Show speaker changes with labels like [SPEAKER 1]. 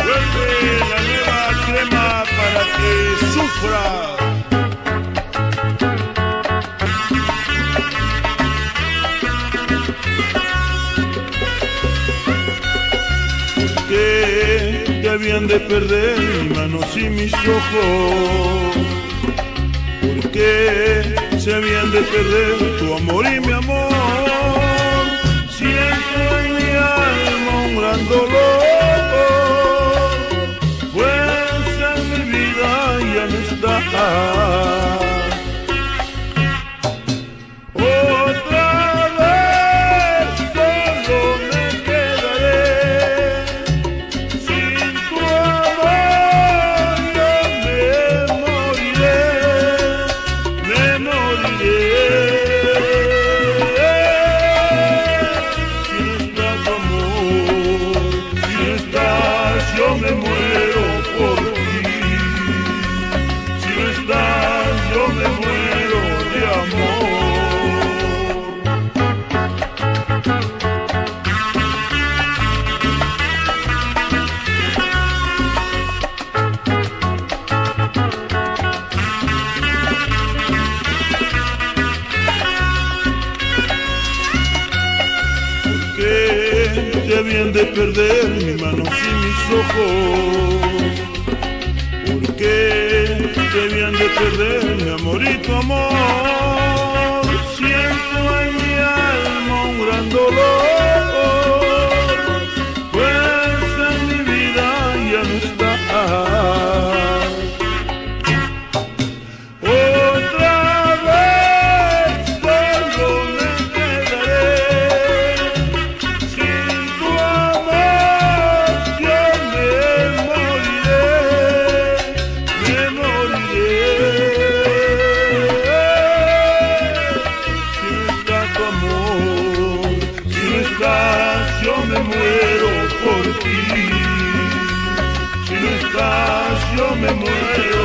[SPEAKER 1] Vuelve la nueva crema para que sufra. Que habían de perder mis manos y mis ojos, porque se habían de perder tu amor y mi amor. Siento en mi alma un gran dolor, pues en mi vida ya no está. Yo me muero por ti, si no estás yo me muero de amor. Porque debían de perder mis manos y mis ojos, porque debían de perder mi amor y tu amor. Siento en mi alma un gran dolor, pues en mi vida ya no está. Yo me muero por ti, si no estás yo me muero.